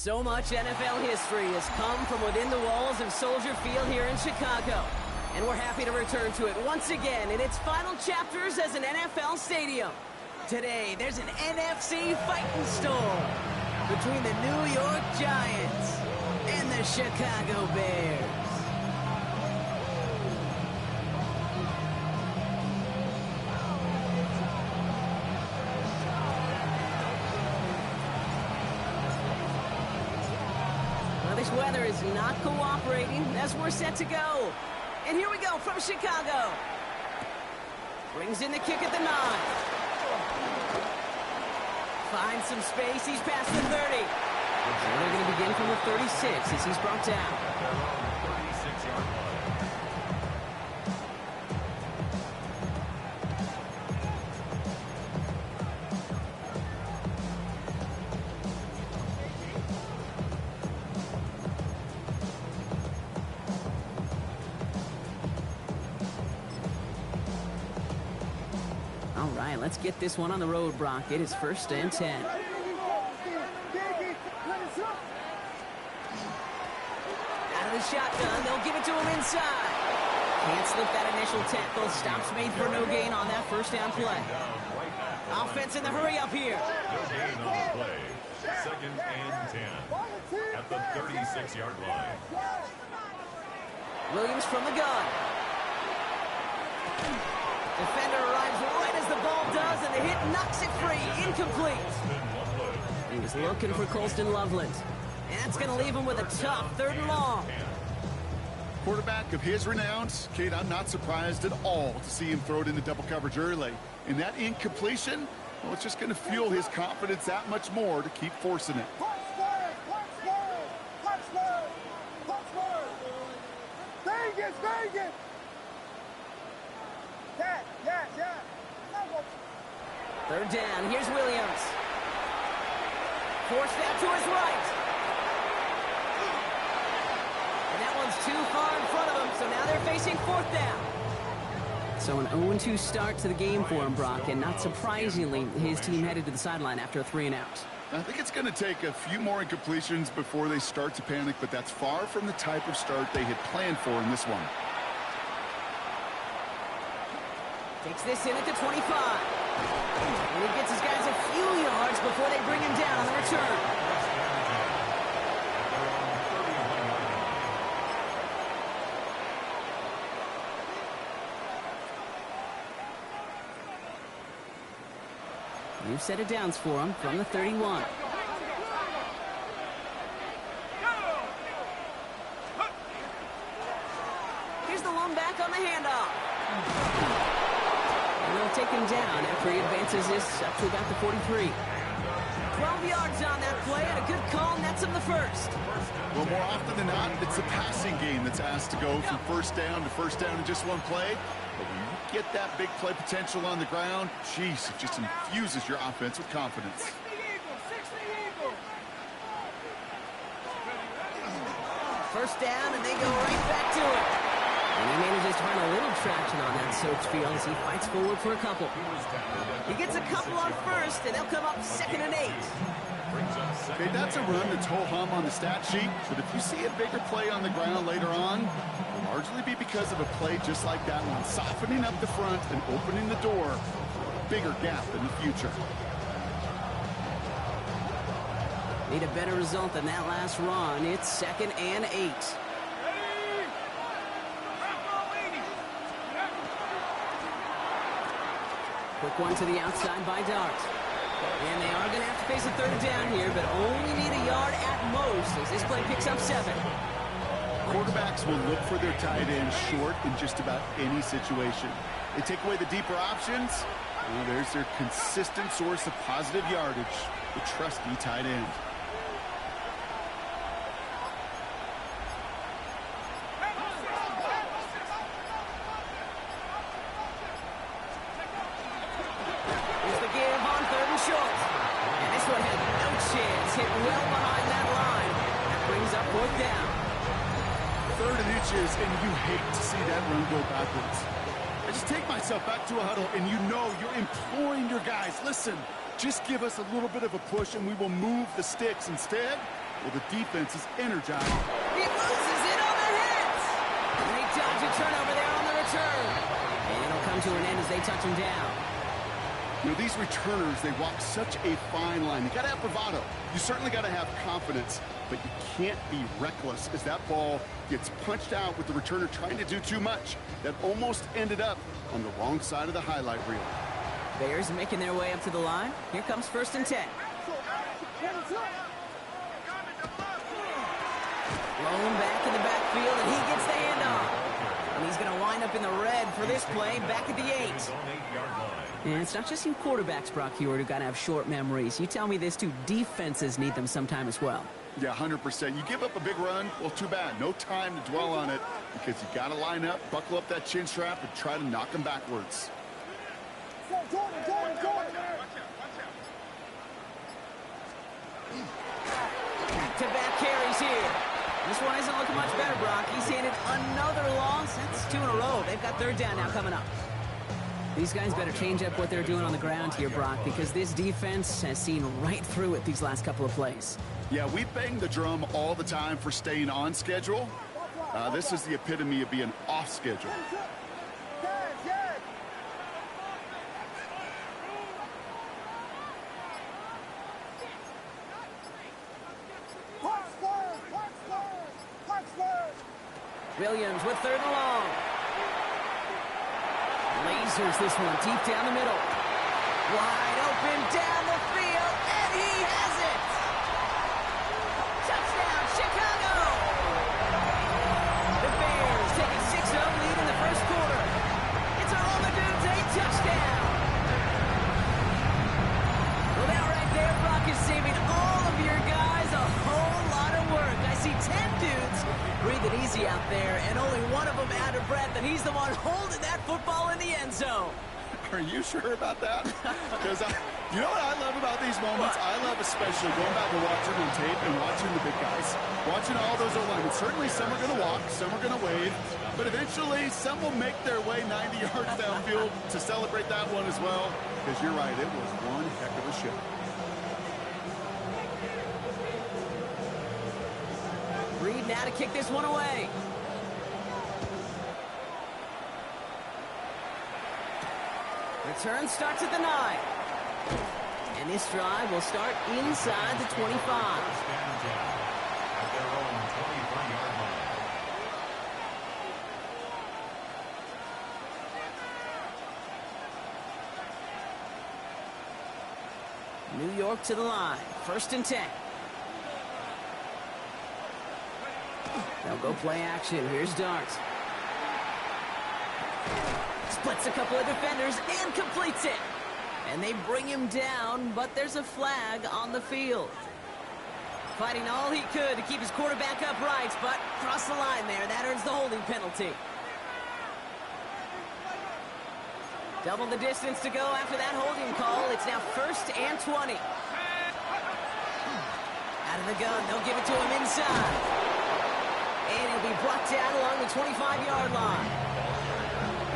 So much NFL history has come from within the walls of Soldier Field here in Chicago. And we're happy to return to it once again in its final chapters as an NFL stadium. Today, there's an NFC fighting storm between the New York Giants and the Chicago Bears. This weather is not cooperating as we're set to go. And here we go from Chicago. Brings in the kick at the 9. Finds some space. He's past the 30. And they're going to begin from the 36 as he's brought down. All right, let's get this one on the road, Brock. It is 1st and 10. Out of the shotgun, they'll give it to him inside. Can't slip that initial tackle. Stops made for no gain on that first down play. Offense in the hurry up here. No gain on the play. 2nd and 10 at the 36-yard line. Williams from the gun. Defender arrives right as the ball does, and the hit knocks it free. Incomplete. He was looking for Colston Loveland. And that's going to leave him with a tough 3rd and long. Quarterback of his renowns, Kate, I'm not surprised at all to see him throw it into double coverage early. And that incompletion, well, it's just going to fuel his confidence that much more to keep forcing it. Vegas! Yeah. 3rd down. Here's Williams. Forced out to his right. And that one's too far in front of him, so now they're facing 4th down. So an 0-2 start to the game for him, Brock, and not surprisingly, his team headed to the sideline after a 3-and-out. I think it's going to take a few more incompletions before they start to panic, but that's far from the type of start they had planned for in this one. Takes this in at the 25. And he gets his guys a few yards before they bring him down on the return. New set of downs for him from the 31. Here's the lone back on the handoff. They'll take him down after he advances this up to about the 43. 12 yards on that play, and a good call nets him the 1st. Well, more often than not, it's the passing game that's asked to go from 1st down to 1st down in just one play. But when you get that big play potential on the ground, geez, it just infuses your offense with confidence. 1st down, and they go right back to it. And he manages to find a little traction on that search field as he fights forward for a couple. He gets a couple on 1st, and they'll come up 2nd and 8. Okay, that's a run that's ho-hum on the stat sheet, but if you see a bigger play on the ground later on, it'll largely be because of a play just like that one, softening up the front and opening the door for a bigger gap in the future. Need a better result than that last run. It's 2nd and 8. Quick one to the outside by Dart. And they are going to have to face a 3rd down here, but only need a yard at most as this play picks up 7. Quarterbacks will look for their tight end short in just about any situation. They take away the deeper options. Well, there's their consistent source of positive yardage, the trusty tight end. Hit well behind that line. That brings up 4th down. 3rd and inches, and you hate to see that run go backwards. I just take myself back to a huddle, and you know you're imploring your guys, listen, just give us a little bit of a push, and we will move the sticks. Instead, Well, the defense is energized. He loses it on the hit. And they dodge a turnover there on the return. And it'll come to an end as they touch him down. You know, these returners, they walk such a fine line. You got to have bravado. You certainly got to have confidence, but you can't be reckless as that ball gets punched out with the returner trying to do too much. That almost ended up on the wrong side of the highlight reel. Bears making their way up to the line. Here comes 1st and 10. Blown back in the backfield, and he gets the handoff. And he's going to wind up in the red for this play, back at the 8. And it's not just you quarterbacks, Brock Heward, who've got to have short memories. You tell me this too, defenses need them sometime as well. Yeah, 100%. You give up a big run, well, too bad. No time to dwell on it because you got to line up, buckle up that chin strap, and try to knock them backwards. Back-to-back carries here. This one isn't looking much better, Brock. He's handed another loss. That's 2 in a row. They've got 3rd down now coming up. These guys better change up what they're doing on the ground here, Brock, because this defense has seen right through it these last couple of plays. Yeah, we bang the drum all the time for staying on schedule. This is the epitome of being off schedule. Williams with 3rd and long. Lasers this one deep down the middle. Wide open down the field, and he has it! Touchdown, Chicago! The Bears take a 6-0 lead in the 1st quarter. It's a Romadude touchdown! Well, that right there, Brock, is saving all of your guys a whole lot of work. I see 10 dudes breathing easy out there, and only one of them out of breath, and he's the one holding that football in the end zone. Are you sure about that? Because you know what I love about these moments? I love especially going back and watching on tape and watching the big guys. Watching all those O-linemen. Certainly some are going to walk, some are going to wave, but eventually some will make their way 90 yards downfield to celebrate that one as well. Because you're right, it was one heck of a show. Reed now to kick this one away. Return starts at the 9. And this drive will start inside the 25. At their own 23-yard line. New York to the line. 1st and 10. They'll go play action. Here's Dart. Splits a couple of defenders and completes it. And they bring him down, but there's a flag on the field. Fighting all he could to keep his quarterback upright, but crossed the line there. That earns the holding penalty. Double the distance to go after that holding call. It's now 1st and 20. Out of the gun. They'll give it to him inside. And he'll be brought down along the 25-yard line.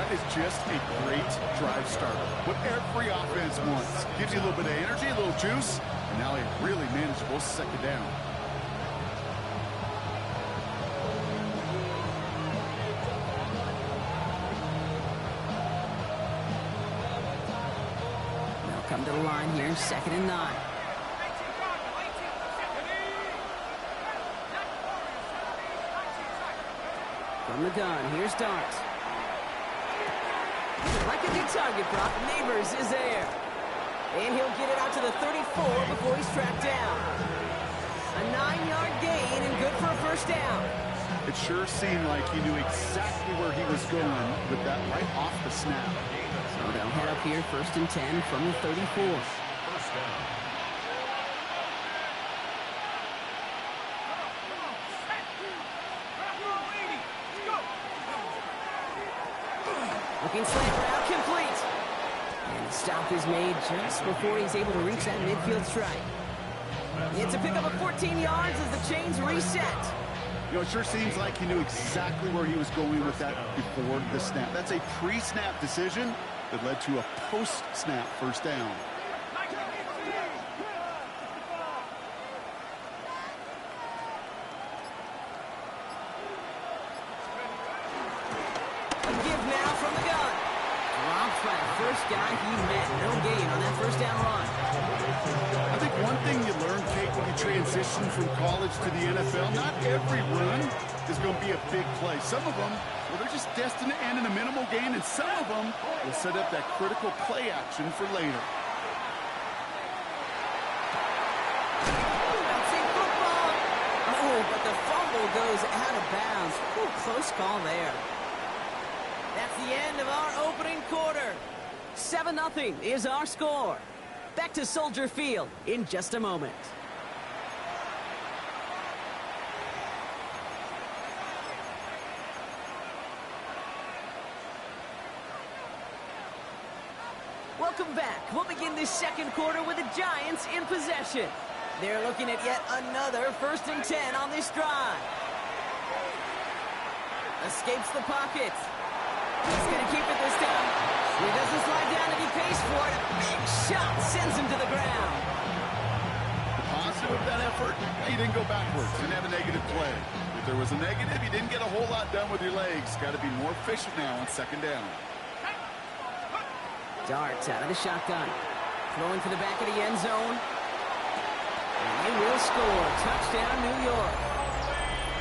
That is just a great drive starter. What every offense wants. Gives you a little bit of energy, a little juice, and now a really manageable 2nd down. They'll come to the line here, 2nd and 9. From the gun, here's Dart. Like a good target, Brock. Neighbors is there. And he'll get it out to the 34 before he's tracked down. A 9-yard gain and good for a 1st down. It sure seemed like he knew exactly where he was going with that right off the snap. So they'll head up here 1st and 10 from the 34. 1st down. Looking slant route complete. And the stop is made just before he's able to reach that midfield strike. It's a pickup of 14 yards as the chains reset. You know, it sure seems like he knew exactly where he was going with that before the snap. That's a pre-snap decision that led to a post-snap 1st down. now from the gun. Dropped by the first guy he met. No gain on that first down run. I think one thing you learn, Kate, when you transition from college to the NFL, not every run is going to be a big play. Some of them, well, they're just destined to end in a minimal gain, and some of them will set up that critical play action for later. But the fumble goes out of bounds. Ooh, close call there. That's the end of our opening quarter. 7-0 is our score. Back to Soldier Field in just a moment. Welcome back. We'll begin this second quarter with the Giants in possession. They're looking at yet another 1st and 10 on this drive. Escapes the pocket. He's going to keep it this time. He doesn't slide down and he pays for it. A big shot sends him to the ground. The positive of that effort, he didn't go backwards. Didn't have a negative play. If there was a negative, you didn't get a whole lot done with your legs. Got to be more efficient now on 2nd down. Dart out of the shotgun. Throwing for the back of the end zone. And they will score. Touchdown, New York.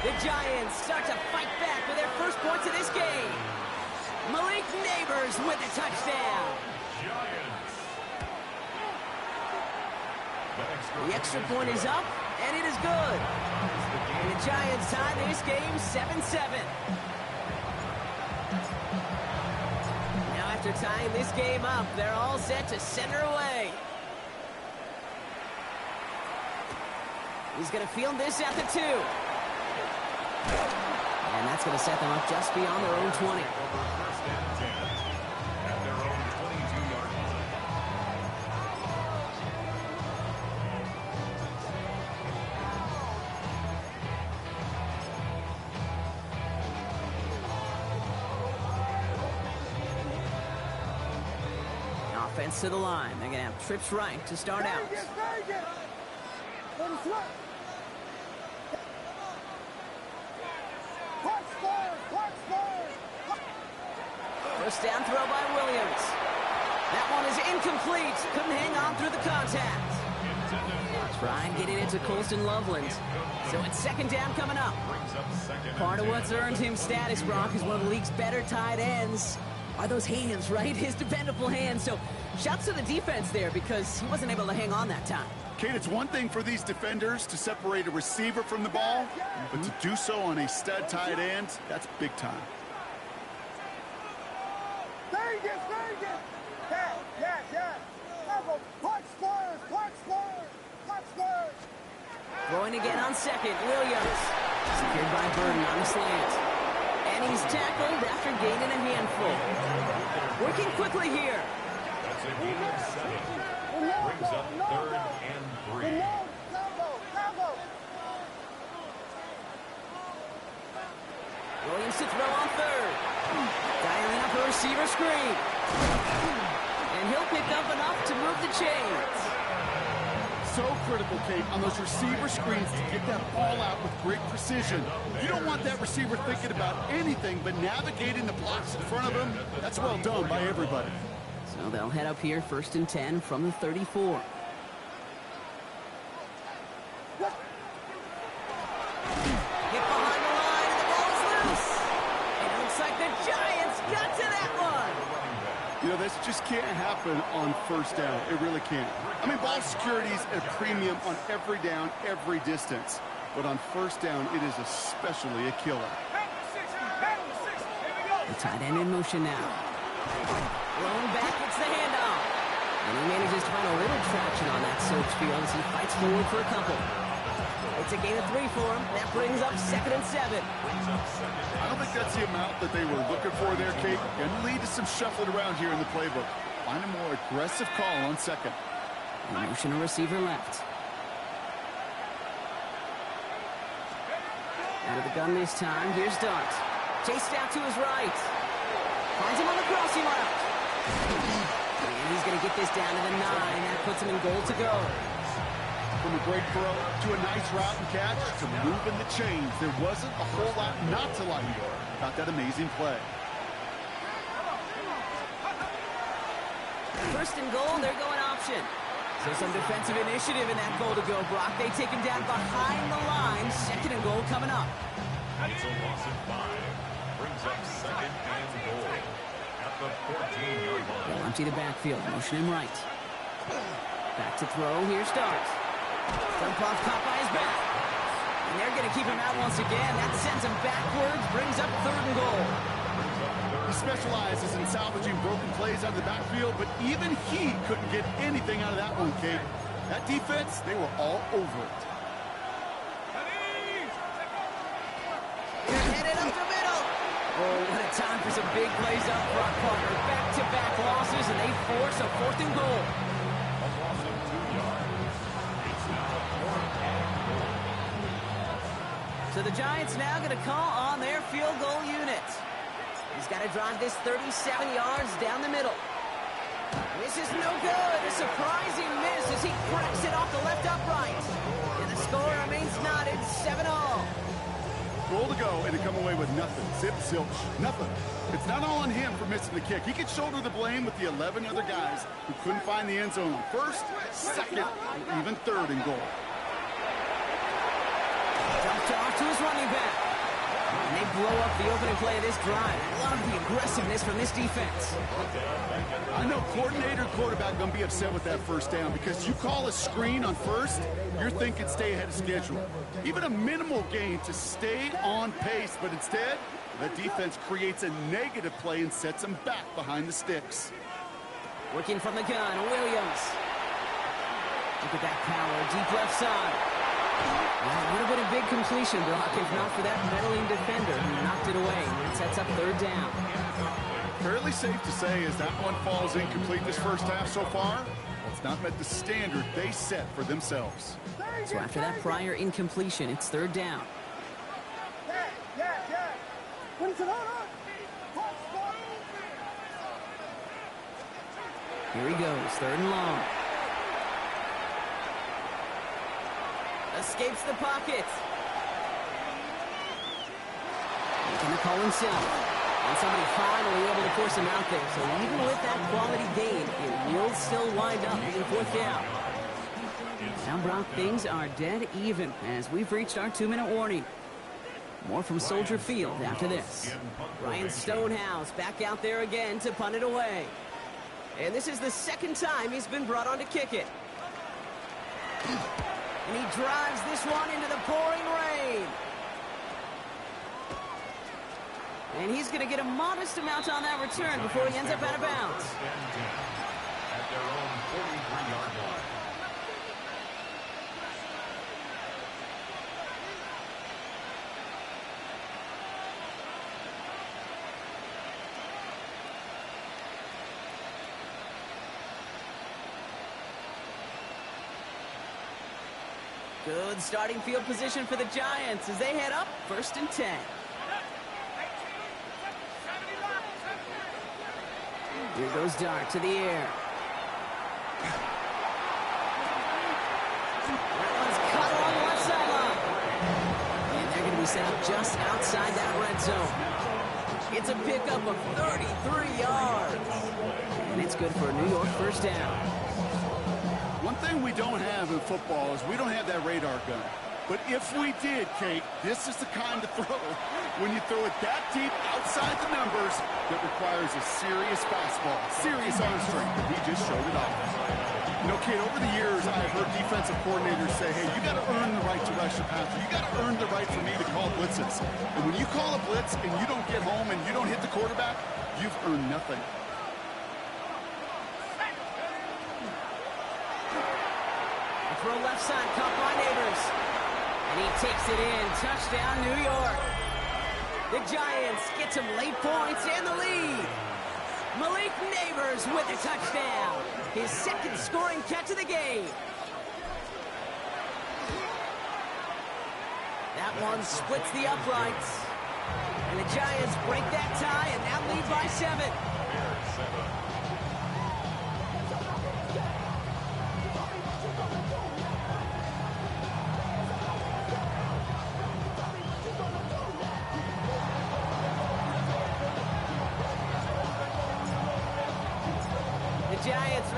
The Giants start to fight back with their first points of this game. Malik Neighbors with a touchdown. Giants. The extra point is up, and it is good. And the Giants tie this game 7-7. Now after tying this game up, they're all set to send her away. He's going to field this at the 2. And that's going to set them up just beyond their own 20. 1st and 10 at their own 22-yard line. Offense to the line. They're going to have trips right to start out. First down throw by Williams. That one is incomplete. Couldn't hang on through the contact. Try and get it into Colston Loveland. So it's 2nd down coming up. Part of what's earned him status, Brock, is one of the league's better tight ends. Are those hands, right? His dependable hands. So shouts to the defense there because he wasn't able to hang on that time. Kate, it's one thing for these defenders to separate a receiver from the ball, but to do so on a stud tight end, that's big time. Throwing again on 2nd, Williams. Secured by Burden on the slant. And he's tackled after gaining a handful. Working quickly here. That's a gain of 7. Brings up 3rd and 3. Williams to throw on 3rd. Dialing up a receiver screen. And he'll pick up enough to move the chains. So critical, Kate, on those receiver screens to get that ball out with great precision. You don't want that receiver thinking about anything but navigating the blocks in front of him. That's well done by everybody. So they'll head up here 1st and 10 from the 34. Hit behind the line, and the ball is loose. And it looks like the Giants got to that one. You know, this just can't happen on 1st down. It really can't. I mean, ball security is a premium on every down, every distance. But on 1st down, it is especially a killer. The tight end in motion now. Rolling back, it's the handoff. And he manages to find a little traction on that search field as he fights forward for a couple. It's a gain of 3 for him. That brings up 2nd and 7. I don't think that's the amount that they were looking for there, Kate. Going to lead to some shuffling around here in the playbook. Find a more aggressive call on 2nd. Motion a receiver left. Out of the gun this time. Here's Dart. Chased out to his right. Finds him on the crossing route. And he's going to get this down to the 9. That puts him in goal to go. From a great throw to a nice route and catch to moving the chains. There wasn't a whole lot not to like about that amazing play. First and goal, they're going option. So some defensive initiative in that goal to go, Brock. They take him down behind the line. Second and goal coming up. It's a loss of 5. Brings up second and goal at the 14-yard line. They'll empty the backfield. Motion him right. Back to throw. Here starts. Dump off caught by his back. And they're going to keep him out once again. That sends him backwards. Brings up third and goal. He specializes in salvaging broken plays out of the backfield, but even he couldn't get anything out of that one, Kate. That defense, they were all over it. They're headed up the middle. Oh, what a time for some big plays up front, partner. Back-to-back losses, and they force a fourth and goal. A loss of 2 yards. It's now fourth and goal. So the Giants now going to call on their field goal unit. He's got to drive this 37 yards down the middle. This is no good. A surprising miss as he cracks it off the left upright. And the score remains knotted 7-all. Goal to go, and to come away with nothing. Zip, zilch, nothing. It's not all on him for missing the kick. He could shoulder the blame with the 11 other guys who couldn't find the end zone on first, second, and even third and goal. Dumped off to his running back. And they blow up the opening play of this drive. I love the aggressiveness from this defense. I know coordinator and quarterback going to be upset with that first down because you call a screen on first, you're thinking stay ahead of schedule. Even a minimal gain to stay on pace, but instead, the defense creates a negative play and sets them back behind the sticks. Working from the gun, Williams. Look at that power, deep left side. Well, a little bit of big completion, Brock, if not for that meddling defender who knocked it away. It sets up third down. Fairly safe to say as that one falls incomplete this first half so far, it's not met the standard they set for themselves. So after that prior incompletion, it's third down. Here he goes, third and long. Escapes the pocket. Making the call himself. And somebody finally able to force him out there. So even with that quality gain, it will still wind up being fourth down. Now, Brock, things are dead even as we've reached our 2-minute warning. More from Soldier Field after this. Ryan Stonehouse back out there again to punt it away. And this is the second time he's been brought on to kick it. And he drives this one into the pouring rain. And he's going to get a modest amount on that return before he ends up out of bounds. At their own 43-yard line. Good starting field position for the Giants as they head up first and 10. Here goes Dart to the air. That one's cut along the left sideline. And they're going to be set up just outside that red zone. It's a pickup of 33 yards. And it's good for a New York first down. One thing we don't have in football is we don't have that radar gun. But if we did, Kate, this is the kind of throw when you throw it that deep outside the numbers that requires a serious fastball, serious arm strength, and he just showed it off. You know, Kate, over the years, I've heard defensive coordinators say, hey, you got to earn the right to rush the passer. You got to earn the right for me to call blitzes. And when you call a blitz and you don't get home and you don't hit the quarterback, you've earned nothing. Throw left side, caught by Neighbors. And he takes it in. Touchdown, New York. The Giants get some late points and the lead. Malik Neighbors with a touchdown. His second scoring catch of the game. That one splits the uprights. And the Giants break that tie and now lead by 7.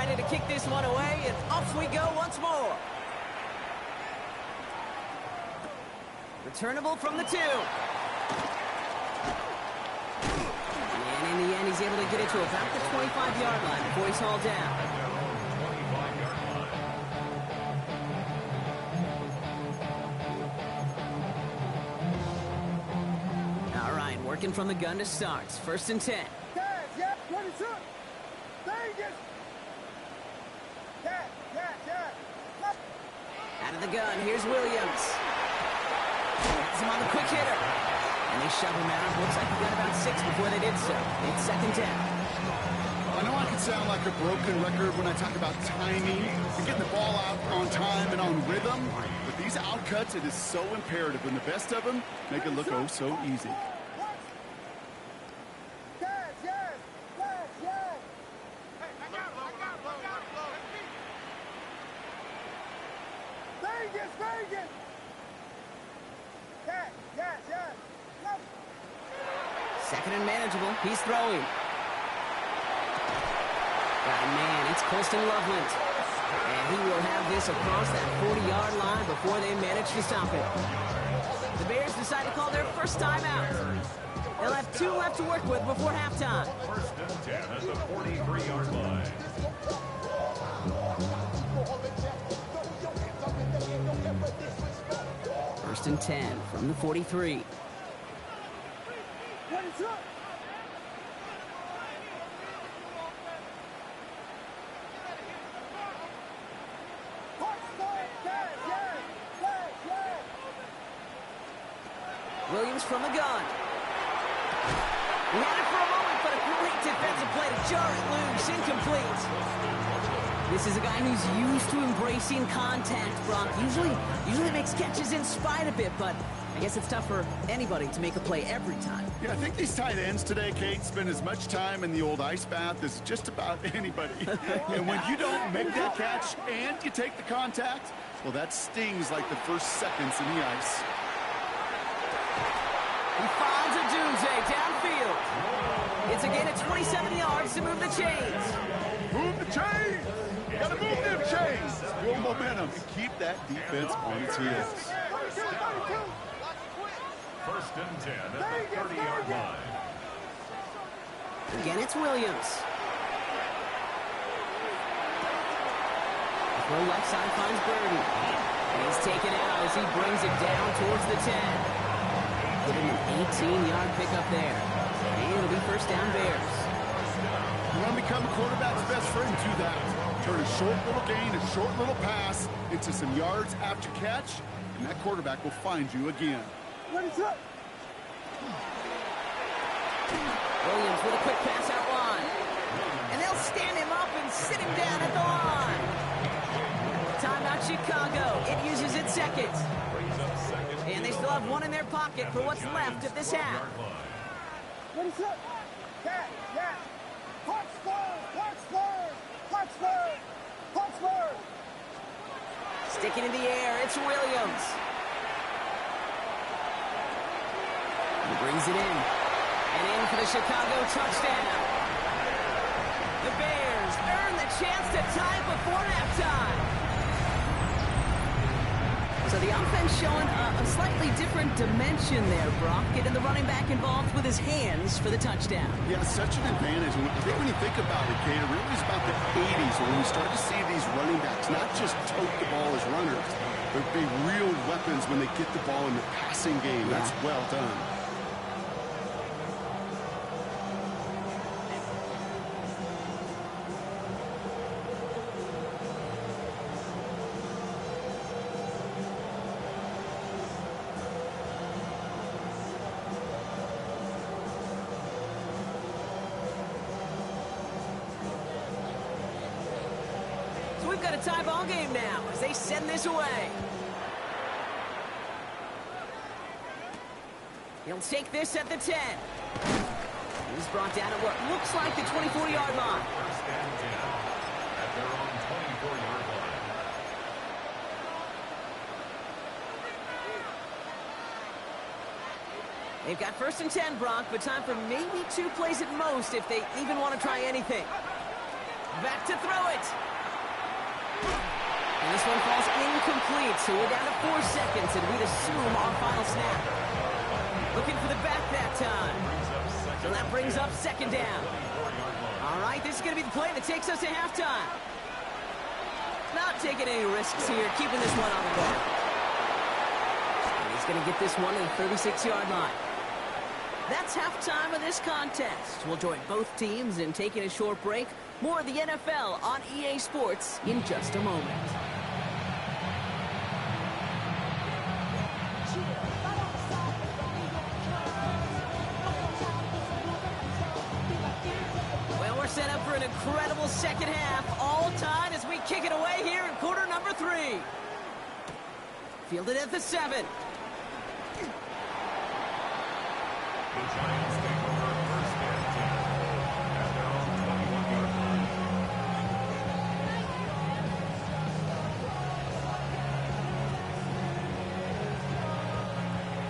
ready to kick this one away, and off we go once more. Returnable from the 2. And in the end, he's able to get it to about the 25-yard line before he's hauled down. All right, working from the gun to start. 1st and 10. Out of the gun, here's Williams. Gets him on the quick hitter. And they shove him out. Looks like he got about 6 before they did so. It's 2nd down. I know I can sound like a broken record when I talk about timing and getting the ball out on time and on rhythm, but these outcuts, it is so imperative, and the best of them make it look oh so easy. Second and manageable. He's throwing. Man, it's Colston Loveland. And he will have this across that 40-yard line before they manage to stop it. The Bears decide to call their first timeout. They'll have 2 left to work with before halftime. 1st and 10 at the 43-yard line. First and 10 from the 43. Williams from the gun. He had it for a moment, but a great defensive play to jar it loose. Incomplete. This is a guy who's used to embracing contact, Brock. Usually makes catches in spite of it, but I guess it's tough for anybody to make a play every time. Yeah, I think these tight ends today, Kate, spend as much time in the old ice bath as just about anybody. And when you don't make that catch and you take the contact, well, that stings like the first seconds in the ice. He finds a doomsday downfield. It's a gain of 27 yards to move the chains. Move the chains! Gotta move them chains! Build momentum and keep that defense on its heels. 1st and 10 at the 30-yard line. Again, it's Williams. The left side finds Burden. He's taken out as he brings it down towards the 10. Getting an 18-yard pickup there. And it'll be 1st down Bears. You want to become a quarterback's best friend, do that. Turn a short little gain, a short little pass into some yards after catch, and that quarterback will find you again. Williams with a quick pass out line. And they'll stand him up and sit him down at the line. Timeout Chicago. It uses its 2nd. And they still have 1 in their pocket for what's left of this half. Sticking in the air, it's Williams. He brings it in. And in for the Chicago touchdown. The Bears earn the chance to tie it before halftime. So the offense showing a slightly different dimension there, Brock. Getting the running back involved with his hands for the touchdown. Yeah, such an advantage. I think when you think about it, Kate, it really is about the 80s when we start to see these running backs not just tote the ball as runners, but be real weapons when they get the ball in the passing game. Yeah. That's well done. We've got a tie ball game now as they send this away. He'll take this at the 10. He's brought down at what looks like the 24-yard line. 1st and 10 at their own 24-yard line. They've got 1st and 10, Brock, but time for maybe 2 plays at most if they even want to try anything. Back to throw it. And this one falls incomplete, so we're down to 4 seconds, and we'd assume our final snap. Looking for the back that time. So that brings up second down. All right, this is going to be the play that takes us to halftime. Not taking any risks here, keeping this one on the ground. And he's going to get this one to the 36-yard line. That's halftime of this contest. We'll join both teams in taking a short break. More of the NFL on EA Sports in just a moment. Well, we're set up for an incredible second half. All tied as we kick it away here in quarter number 3. Fielded at the 7. The Giants take over first and 10 at their own 21-yard line.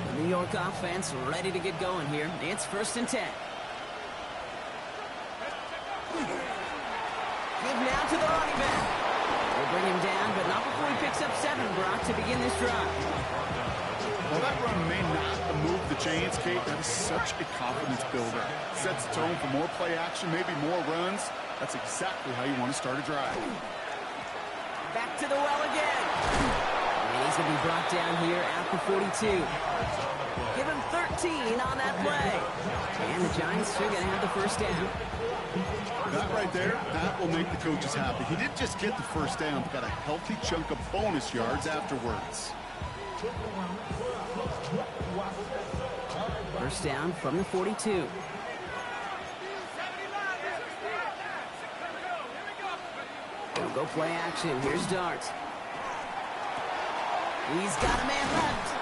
The New York offense ready to get going here. It's first and 10. Give now to the running back. They'll bring him down, but not before he picks up 7, Brock, to begin this drive. Well, that run may not move the chains, Kate. That is such a confidence builder. Sets the tone for more play action, maybe more runs. That's exactly how you want to start a drive. Back to the well again. And he's going to be brought down here at the 42. Give him 13 on that play. And the Giants are going to have the first down. That right there, that will make the coaches happy. He didn't just get the first down, but got a healthy chunk of bonus yards afterwards. First down from the 42. They'll go play action. Here's Dart. He's got a man left.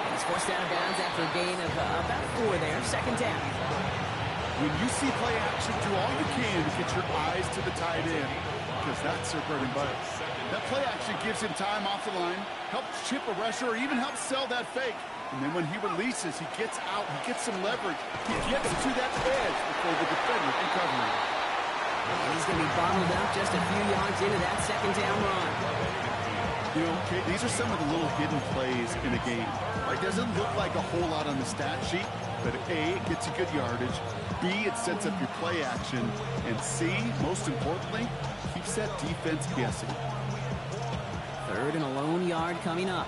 And he's forced out of bounds after a gain of about 4 there. Second down. When you see play action, do all you can to get your eyes to the tight end, because that's their bread and butter. That play action gives him time off the line, helps chip a rusher, or even helps sell that fake. And then when he releases, he gets out, he gets some leverage. He gets to that edge before the defender can cover him. And he's going to be bottled up just a few yards into that second down run. You know, Kate, these are some of the little hidden plays in a game. It doesn't look like a whole lot on the stat sheet, but A, it gets you good yardage. B, it sets up your play action. And C, most importantly, keeps that defense guessing. Third and a lone yard coming up.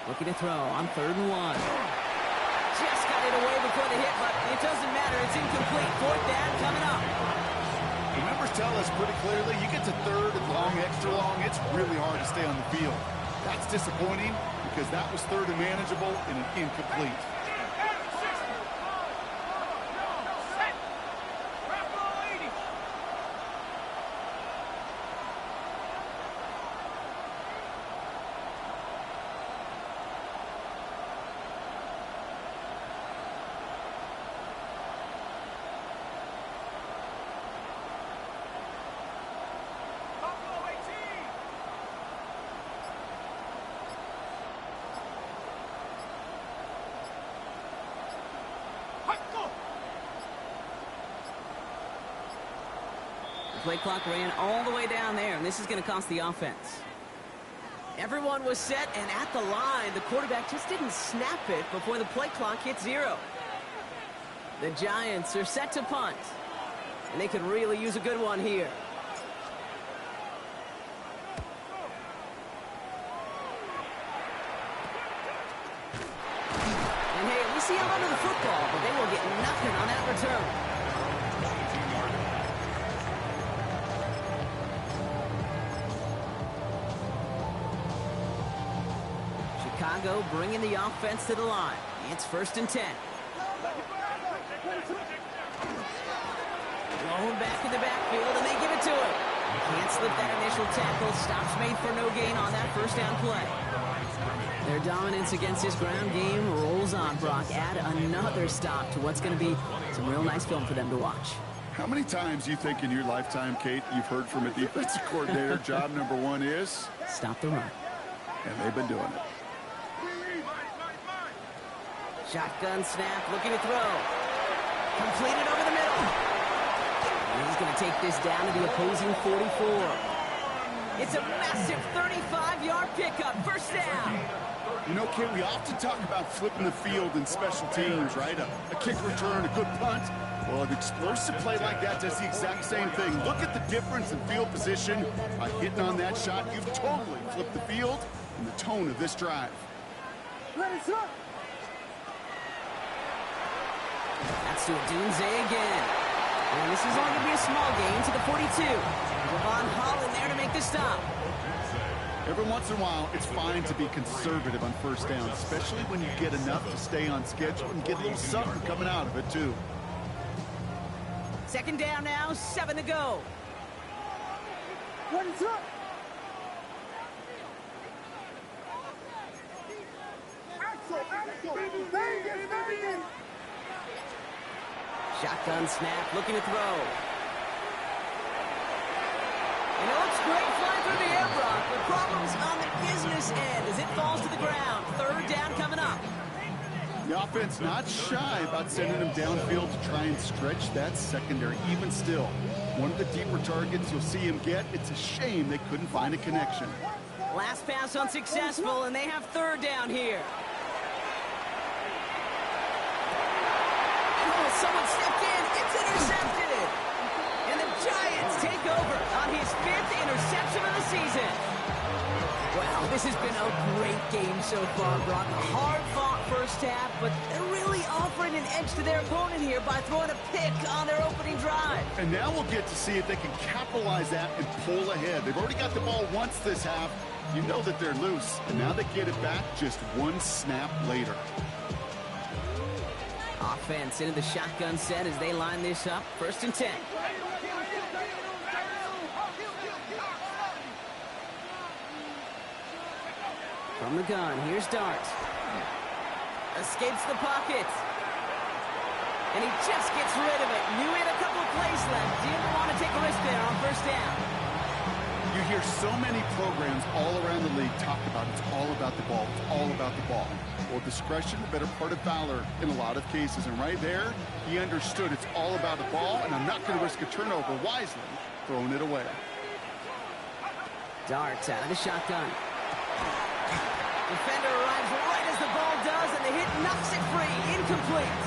Looking to throw on 3rd and 1. Just got it away before the hit, but it doesn't matter. It's incomplete. 4th down coming up. The numbers tell us pretty clearly, you get to 3rd and long, extra long, it's really hard to stay on the field. That's disappointing because that was 3rd and manageable and an incomplete. Play clock ran all the way down there, and this is going to cost the offense. Everyone was set, and at the line, the quarterback just didn't snap it before the play clock hit 0. The Giants are set to punt, and they could really use a good one here. And hey, at least he held onto the football, but they will get nothing on that return. Chicago bringing the offense to the line. It's 1st and 10. Blown back in the backfield, and they give it to him. Can't slip that initial tackle. Stops made for no gain on that first down play. Their dominance against this ground game rolls on, Brock. Add another stop to what's going to be some real nice film for them to watch. How many times do you think in your lifetime, Kate, you've heard from a defensive coordinator, job number 1 is? Stop the run. And they've been doing it. Shotgun snap, looking to throw. Completed over the middle. And he's going to take this down to the opposing 44. It's a massive 35-yard pickup, first down. You know, Kit, we often talk about flipping the field in special teams, right? A kick return, a good punt. Well, an explosive play like that does the exact same thing. Look at the difference in field position. By hitting on that shot, you've totally flipped the field and the tone of this drive. That's to Dunze again. And this is only going to be a small gain to the 42. Ravon Holland there to make the stop. Every once in a while, it's fine to be conservative on first down, especially when you get enough to stay on schedule and get a little something coming out of it, too. Second down now, 7 to go. What is up? Shotgun snap, looking to throw. And it looks great flying through the air, Brock, but problems on the business end as it falls to the ground. Third down coming up. The offense not shy about sending him downfield to try and stretch that secondary. Even still, one of the deeper targets you'll see him get, it's a shame they couldn't find a connection. Last pass unsuccessful, and they have third down here. Oh, someone stepped in. It's intercepted. And the Giants take over on his 5th interception of the season. Wow, this has been a great game so far, Brock. A hard-fought first half, but they're really offering an edge to their opponent here by throwing a pick on their opening drive. And now we'll get to see if they can capitalize that and pull ahead. They've already got the ball once this half. You know that they're loose, and now they get it back just one snap later. Offense into the shotgun set as they line this up. 1st and 10. From the gun, here's Dart. Escapes the pocket. And he just gets rid of it. Knew he had a couple of plays left. Didn't want to take a risk there on first down. You hear so many programs all around the league talk about it's all about the ball. It's all about the ball. Well, discretion, the better part of valor in a lot of cases. And right there, he understood it's all about the ball, and I'm not going to risk a turnover wisely, throwing it away. Dart out of the shotgun. Defender arrives right as the ball does, and the hit knocks it free. Incomplete.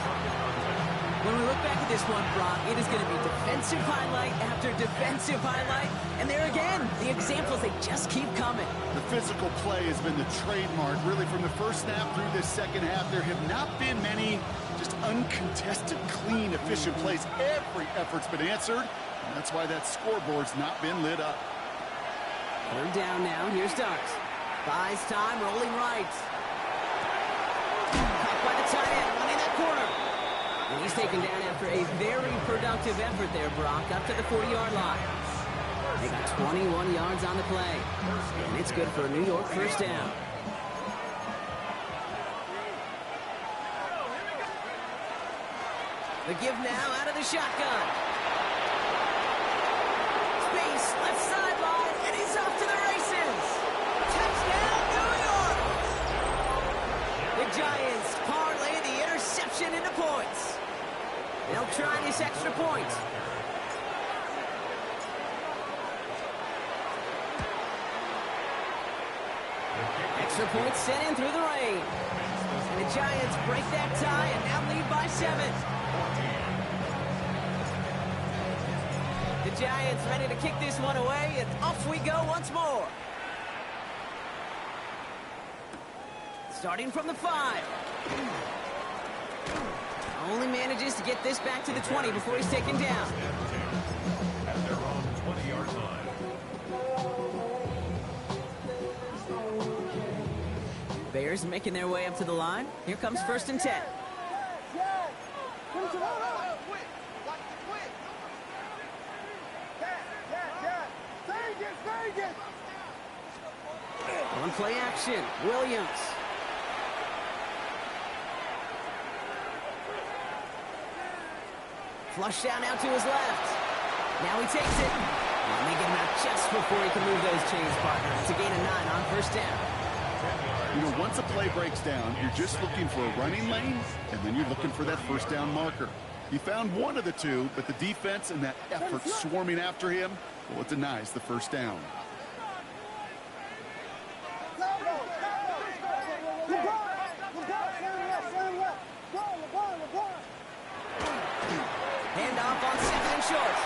When we look back at this one, Brock, it is going to be defensive highlight after defensive highlight. And there again, the examples, they just keep coming. The physical play has been the trademark. Really, from the first snap through this second half, there have not been many just uncontested, clean, efficient plays. Every effort's been answered, and that's why that scoreboard's not been lit up. Third down now. Here's Dart. Buys time, rolling right. Caught by the tight end, running that corner. And he's taken down after a very productive effort there, Brock, up to the 40-yard line. They got 21 yards on the play. And it's good for a New York first down. The give now out of the shotgun. Space, left sideline, and he's off to the races. Touchdown, New York! The Giants parlay the interception into points. They'll try this extra point. Extra point sent in through the rain. And the Giants break that tie and now lead by 7. The Giants ready to kick this one away, and off we go once more. Starting from the 5. Only manages to get this back to the 20 before he's taken down. At their own 20-yard line. Bears making their way up to the line. Here comes 1st and 10. On play action, Williams. Flush down out to his left. Now he takes it. And they get him out just before he can move those chains, partner. It's a gain of 9 on first down. You know, once a play breaks down, you're just looking for a running lane, and then you're looking for that first down marker. He found one of the two, but the defense and that effort swarming after him, well, it denies the first down. Handoff on 2nd and short.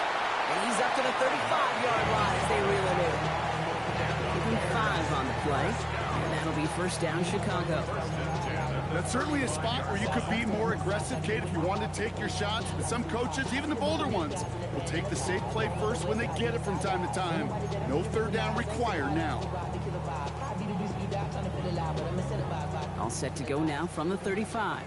And he's up to the 35-yard line as they reel him in. Give him 5 on the play. And that'll be first down, Chicago. That's certainly a spot where you could be more aggressive, Kate, if you wanted to take your shots. But some coaches, even the bolder ones, will take the safe play first when they get it from time to time. No third down required now. All set to go now from the 35.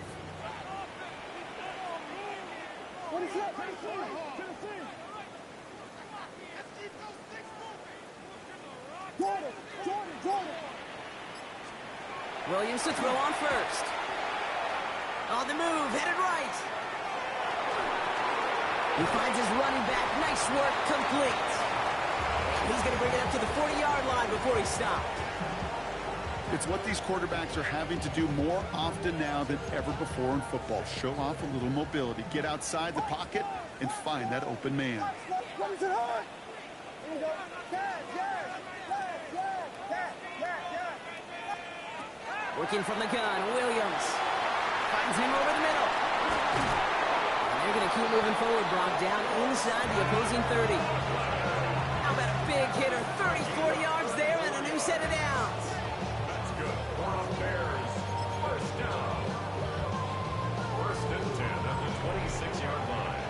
Williams to throw on first. On the move, headed right. He finds his running back. Nice work, complete. He's going to bring it up to the 40-yard line before he stopped. It's what these quarterbacks are having to do more often now than ever before in football. Show off a little mobility. Get outside the pocket and find that open man. Working from the gun, Williams finds him over the middle. And they're going to keep moving forward, Brock, down inside the opposing 30. How about a big hitter, 34 yards there and a new set of downs. That's good. Bears, first down. First and 10 at the 26-yard line.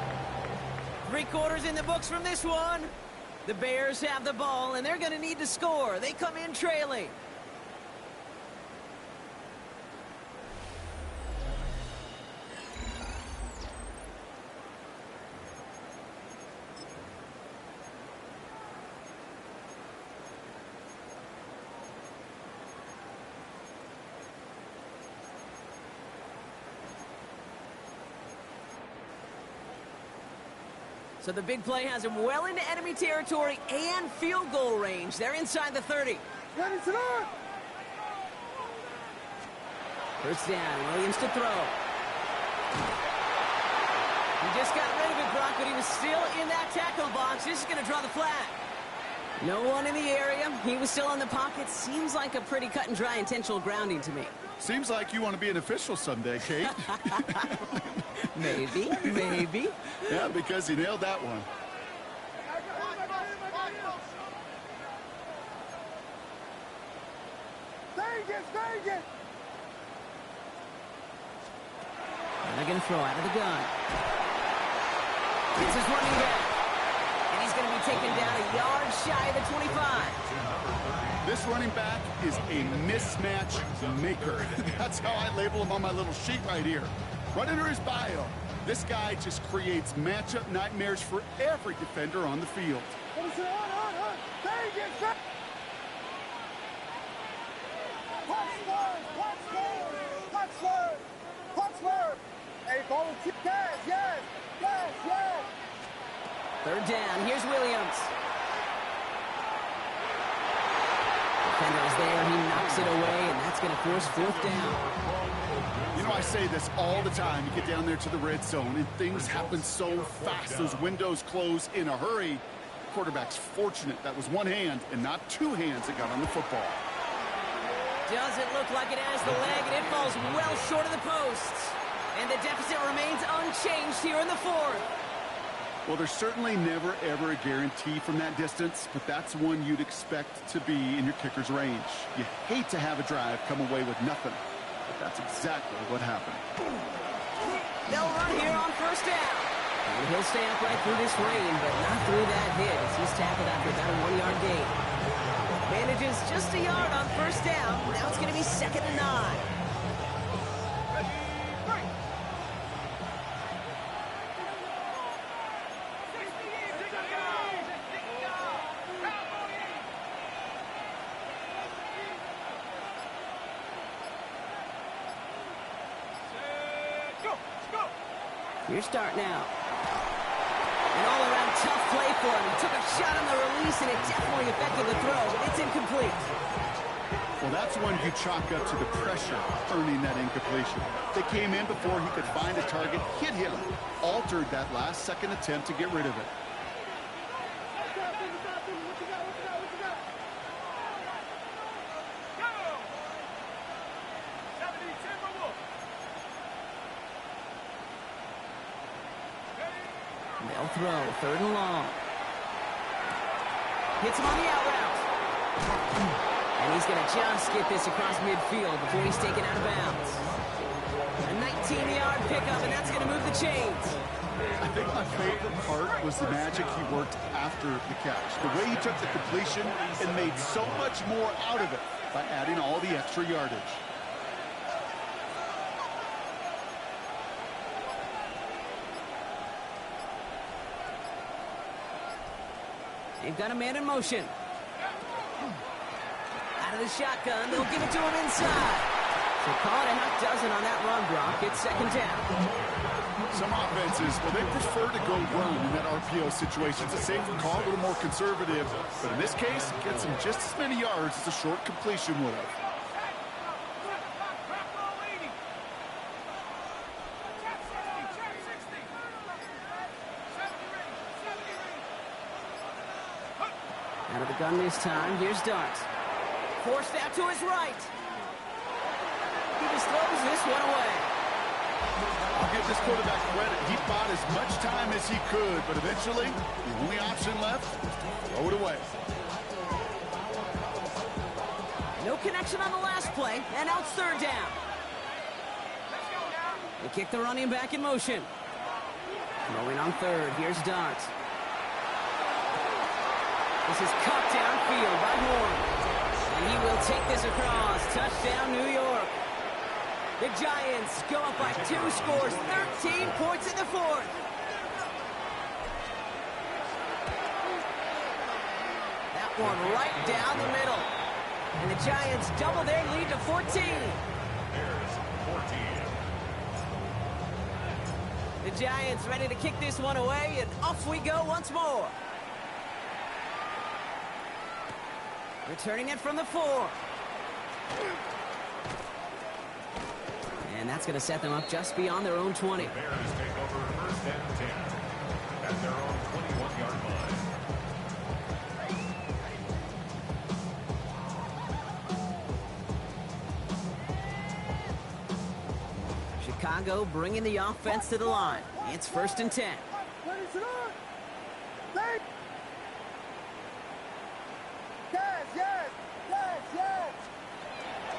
3 quarters in the books from this one. The Bears have the ball, and they're going to need to score. They come in trailing. So the big play has him well into enemy territory and field goal range. They're inside the 30. First down, Williams to throw. He just got rid of it, Brock, but he was still in that tackle box. This is going to draw the flag. No one in the area. He was still in the pocket. Seems like a pretty cut and dry intentional grounding to me. Seems like you want to be an official someday, Kate. Maybe. Yeah, because he nailed that one. And they're going to throw out of the gun. It's his running back. And he's going to be taken down a yard shy of the 25. This running back is a mismatch maker. That's how I label him on my little sheet right here. Right under his bio. This guy just creates matchup nightmares for every defender on the field. Third down. Here's Williams. Defender is there. He knocks it away, and that's going to force 4th down. You know, I say this all the time. You get down there to the red zone, and things happen so fast. Those windows close in a hurry. Quarterback's fortunate that was one hand and not 2 hands that got on the football. Doesn't look like it has the leg, and it falls well short of the posts. And the deficit remains unchanged here in the 4th. Well, there's certainly never, ever a guarantee from that distance, but that's one you'd expect to be in your kicker's range. You hate to have a drive come away with nothing, but that's exactly what happened. They'll run here on first down. And he'll stay upright through this rain, but not through that hit as he's tackled after about a 1-yard gain. Manages just a yard on first down. Now it's going to be 2nd and 9. Your start now. An all-around tough play for him. He took a shot on the release, and it definitely affected the throw, but it's incomplete. Well, that's one you chalk up to the pressure earning that incompletion. They came in before he could find a target, hit him, altered that last-second attempt to get rid of it. They'll throw, 3rd and long. Hits him on the out route. And he's going to just get this across midfield before he's taken out of bounds. A 19-yard pickup, and that's going to move the chains. I think my favorite part was the magic he worked after the catch. The way he took the completion and made so much more out of it by adding all the extra yardage. They've got a man in motion. Out of the shotgun, they'll give it to him inside. So call it a half dozen on that run block. It's 2nd down. Some offenses, well, they prefer to go run in that RPO situation. It's a safer call, a little more conservative. But in this case, it gets him just as many yards as a short completion would have. Out of the gun this time. Here's Dart. Forced out to his right. He just throws this one away. I'll give this quarterback credit. He bought as much time as he could, but eventually, the only option left was to throw it away. No connection on the last play, and now it's 3rd down. They kick the running back in motion. Throwing on 3rd. Here's Dart. This is cut downfield by Horn. And he will take this across. Touchdown, New York. The Giants go up by 2 scores, 13 points in the 4th. That one right down the middle. And the Giants double their lead to 14. Bears 14. The Giants ready to kick this one away, and off we go once more. Returning it from the 4. And that's going to set them up just beyond their own 20. The Bears take over 1st and 10 at their own 21-yard line. Chicago bringing the offense to the line. It's 1st and 10.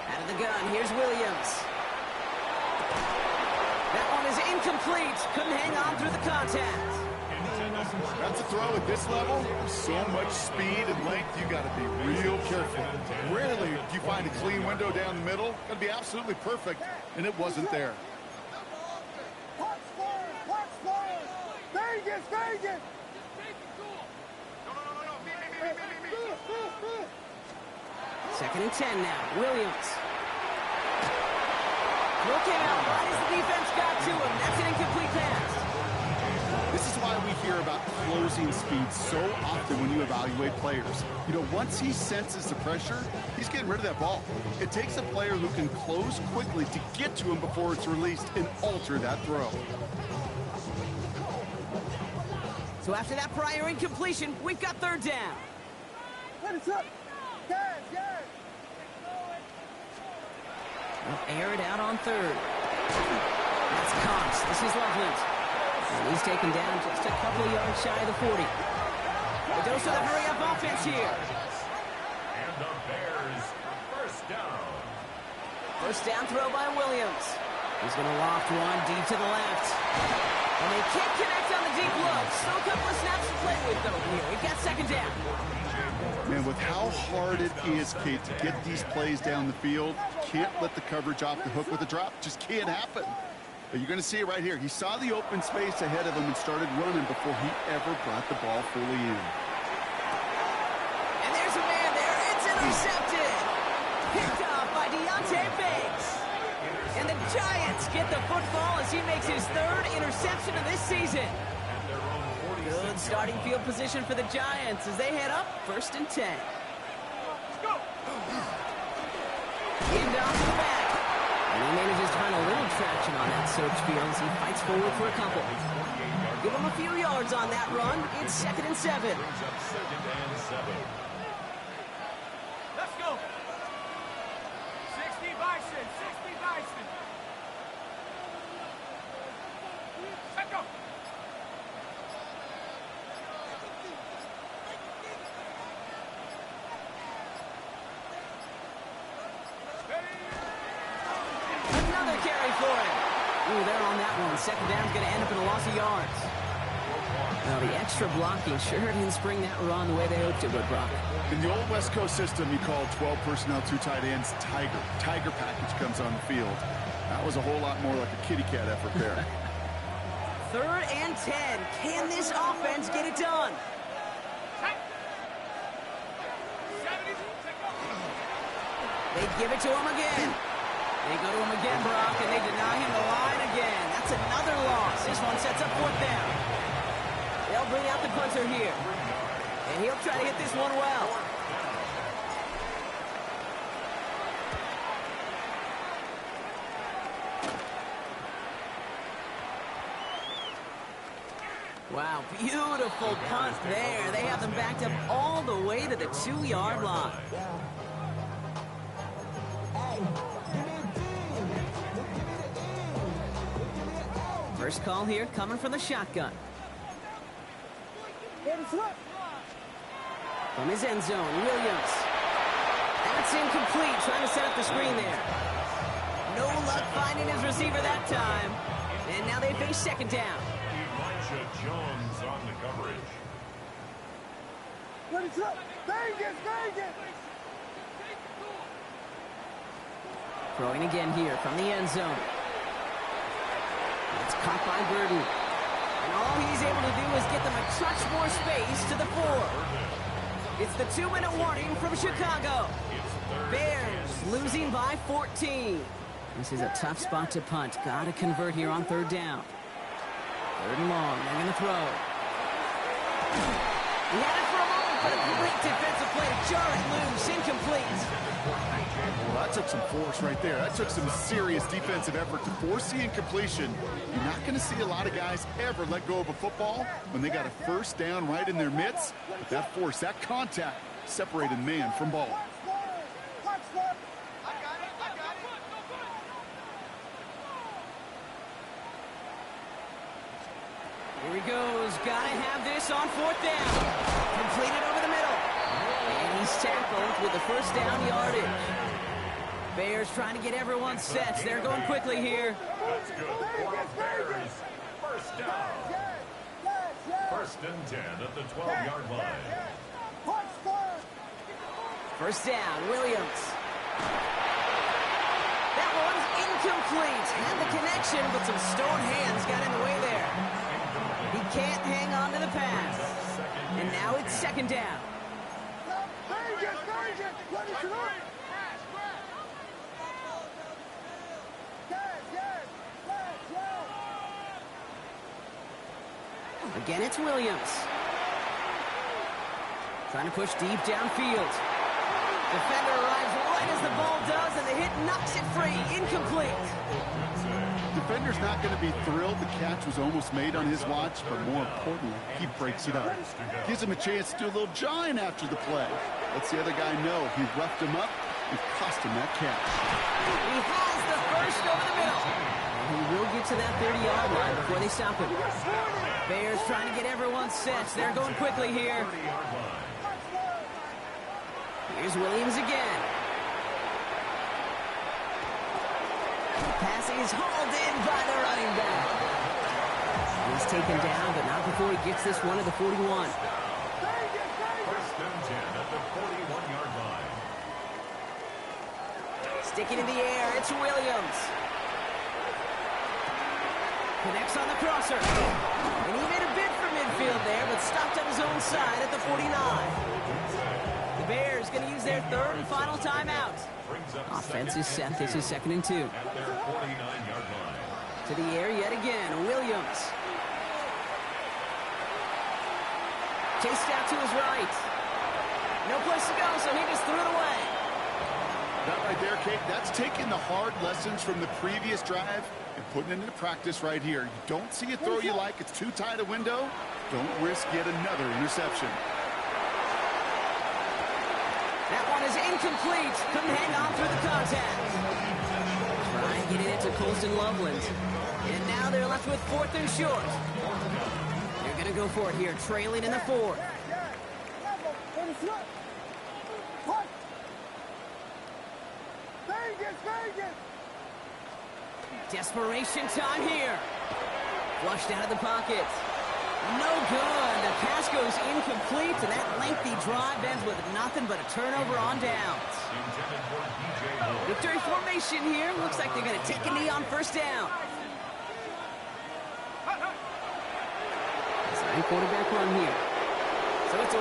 Out of the gun, here's Williams. That one is incomplete. Couldn't hang on through the contact. That's a throw at this level. So much speed and length, you got to be real careful. Rarely do you find a clean window down the middle. Got to be absolutely perfect, and it wasn't there. Vegas! Second and 10 now. Williams. Throw came out right as the defense got to him. That's an incomplete pass. This is why we hear about closing speed so often when you evaluate players. You know, once he senses the pressure, he's getting rid of that ball. It takes a player who can close quickly to get to him before it's released and alter that throw. So after that prior incompletion, we've got 3rd down. They'll air it out on 3rd. That's Cox. This is Loveland. And he's taken down just a couple of yards shy of the 40. The dose of the hurry-up offense here. And the Bears 1st down. 1st down throw by Williams. He's going to loft one deep to the left. And they can't connect on the deep look. Still a couple of snaps to play with, though, here. We've got 2nd down. Man, with how hard it is, Kate, to get these plays down the field, can't let the coverage off the hook with a drop. Just can't happen. But you're going to see it right here. He saw the open space ahead of him and started running before he ever brought the ball fully in. And there's a man there. It's intercepted. Picked off by Deontay Banks. And the Giants get the football as he makes his 3rd interception of this season. Good starting field position for the Giants as they head up 1st and 10. Hand off to the back. And he manages to find a little traction on that search field as he fights forward for a couple. Give him a few yards on that run. It's 2nd and 7. Brings up 2nd and 7. Let's go. 60 Bison, 60 Bison. Let's go. Another carry for him. Ooh, they're on that one. 2nd down's going to end up in a loss of yards. Now, the extra blocking sure didn't spring that run the way they hoped it would, Brock. In the old West Coast system, you call 12 personnel, 2 tight ends, Tiger. Tiger package comes on the field. That was a whole lot more like a kitty cat effort there. 3rd and 10. Can this offense get it done? They give it to him again. They go to him again, Brock, and they deny him the line again. That's another loss. This one sets up 4th down. They'll bring out the punter here. And he'll try to hit this one well. Wow, beautiful punt there. They have them backed up all the way to the 2-yard line. First call here coming from the shotgun. From his end zone, Williams. That's incomplete, trying to set up the screen there. No luck finding his receiver that time. And now they face 2nd down. Elijah Jones on the coverage. Throwing again here from the end zone. It's caught by Burden. And all he's able to do is get them a touch more space to the 4. It's the 2-minute warning from Chicago. Bears losing by 14. This is a tough spot to punt. Got to convert here on 3rd down. 3rd and long. They're going to throw. He had it for a moment, but a great defensive play to jar it loose. Incomplete. Well, that took some force right there. That took some serious defensive effort to force the incompletion. You're not going to see a lot of guys ever let go of a football when they got a 1st down right in their midst. But that force, that contact, separated man from ball. Here he goes. Got to have this on 4th down. Completed over the middle. And he's tackled with the 1st down yardage. Bears trying to get everyone set. They're going quickly here. That's good for Bears. 1st down. 1st and 10 at the 12-yard line. 1st down, Williams. That one's incomplete. Had the connection, but some stone hands got in the way there. He can't hang on to the pass. And now it's 2nd down. Again, it's Williams. Trying to push deep downfield. Defender arrives right as the ball does, and the hit knocks it free. Incomplete. Defender's not going to be thrilled the catch was almost made on his watch, but more importantly, he breaks it up. Gives him a chance to do a little jawing after the play. Lets the other guy know he roughed him up and cost him that catch. He has the first over the middle. And he will get to that 30-yard line before they stop him. Bears trying to get everyone set. They're going quickly here. Here's Williams again. The pass is hauled in by the running back. He's taken down, but not before he gets this one to the 41. 1st and 10 at the 41-yard line. Sticking in the air, it's Williams. Connects on the crosser. And he made a bid for midfield there, but stopped on his own side at the 49. The Bears going to use their 3rd and final timeout. Offense is set. This is 2nd and 2. At their 49-yard line. To the air yet again, Williams. Chased out to his right. No place to go, so he just threw it away. That right there, Kate, that's taking the hard lessons from the previous drive and putting it into practice right here. You don't see a throw you like, it's too tight a window, don't risk yet another interception. That one is incomplete. Couldn't hang on through the contact. Trying to get it into Colston Loveland. And now they're left with 4th and short. They're going to go for it here, trailing in the 4th. Desperation time here. Flushed out of the pocket. No good. The pass goes incomplete, and that lengthy drive ends with nothing but a turnover on downs. Victory formation here. Looks like they're going to take a knee on 1st down. Quarterback run here. So it's a